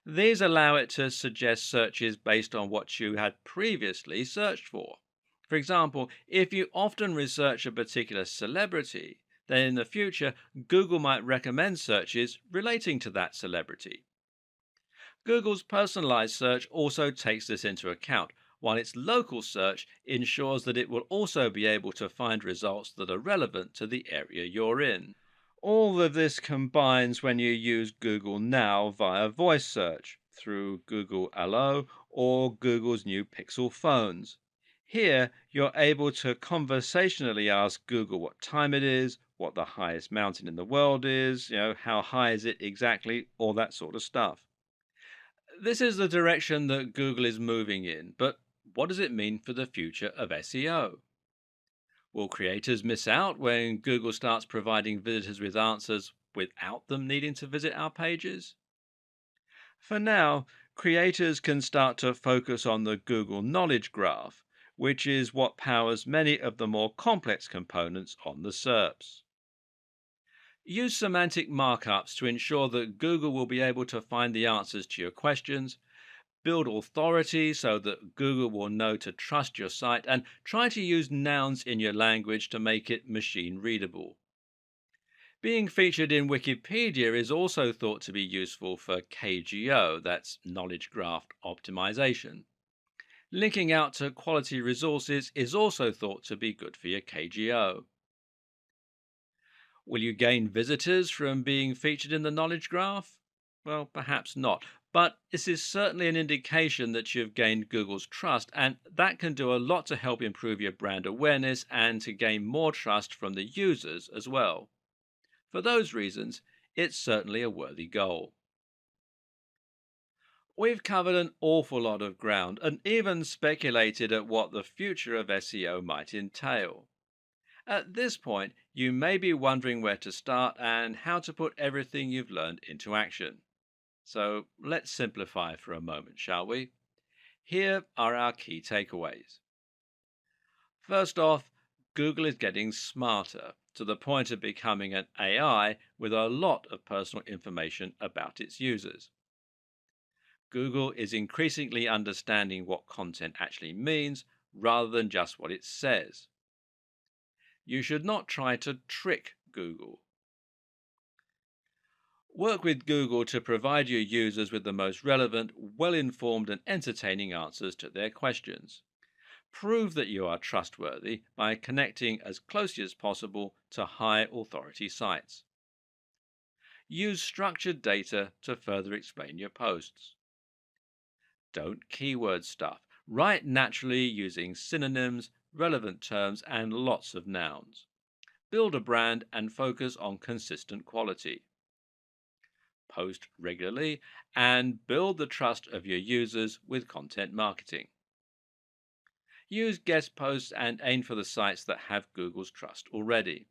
These allow it to suggest searches based on what you had previously searched for. For example, if you often research a particular celebrity, then in the future, Google might recommend searches relating to that celebrity. Google's personalized search also takes this into account, while its local search ensures that it will also be able to find results that are relevant to the area you're in. All of this combines when you use Google Now via voice search through Google Allo or Google's new Pixel phones. Here, you're able to conversationally ask Google what time it is, what the highest mountain in the world is, how high is it exactly, all that sort of stuff. This is the direction that Google is moving in, but what does it mean for the future of SEO? Will creators miss out when Google starts providing visitors with answers without them needing to visit our pages? For now, creators can start to focus on the Google Knowledge Graph, which is what powers many of the more complex components on the SERPs. Use semantic markups to ensure that Google will be able to find the answers to your questions. Build authority so that Google will know to trust your site, and try to use nouns in your language to make it machine readable. Being featured in Wikipedia is also thought to be useful for KGO, that's knowledge graph optimization. Linking out to quality resources is also thought to be good for your KGO. Will you gain visitors from being featured in the knowledge graph? Well, perhaps not, but this is certainly an indication that you've gained Google's trust, and that can do a lot to help improve your brand awareness and to gain more trust from the users as well. For those reasons, it's certainly a worthy goal. We've covered an awful lot of ground and even speculated at what the future of SEO might entail. At this point, you may be wondering where to start and how to put everything you've learned into action. So let's simplify for a moment, shall we? Here are our key takeaways. First off, Google is getting smarter to the point of becoming an AI with a lot of personal information about its users. Google is increasingly understanding what content actually means rather than just what it says. You should not try to trick Google. Work with Google to provide your users with the most relevant, well informed, and entertaining answers to their questions. Prove that you are trustworthy by connecting as closely as possible to high authority sites. Use structured data to further explain your posts. Don't keyword stuff. Write naturally using synonyms, relevant terms, and lots of nouns. Build a brand and focus on consistent quality. Post regularly and build the trust of your users with content marketing. Use guest posts and aim for the sites that have Google's trust already.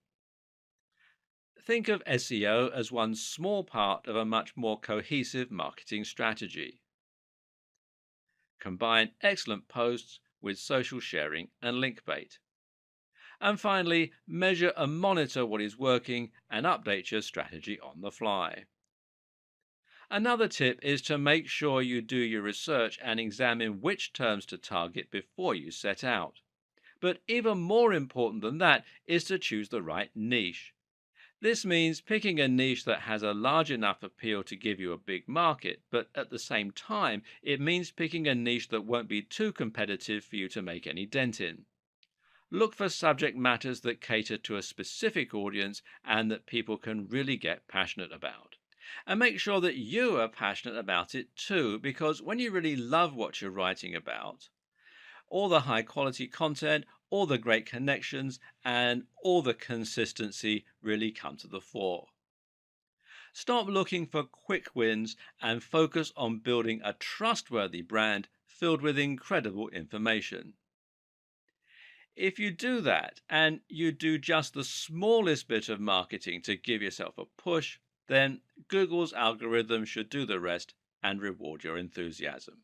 Think of SEO as one small part of a much more cohesive marketing strategy. Combine excellent posts with social sharing and link bait. And finally, measure and monitor what is working and update your strategy on the fly. Another tip is to make sure you do your research and examine which terms to target before you set out. But even more important than that is to choose the right niche. This means picking a niche that has a large enough appeal to give you a big market, but at the same time, it means picking a niche that won't be too competitive for you to make any dent in. Look for subject matters that cater to a specific audience and that people can really get passionate about. And make sure that you are passionate about it too, because when you really love what you're writing about, all the high quality content, all the great connections, and all the consistency really come to the fore. Stop looking for quick wins and focus on building a trustworthy brand filled with incredible information. If you do that and you do just the smallest bit of marketing to give yourself a push, then Google's algorithm should do the rest and reward your enthusiasm.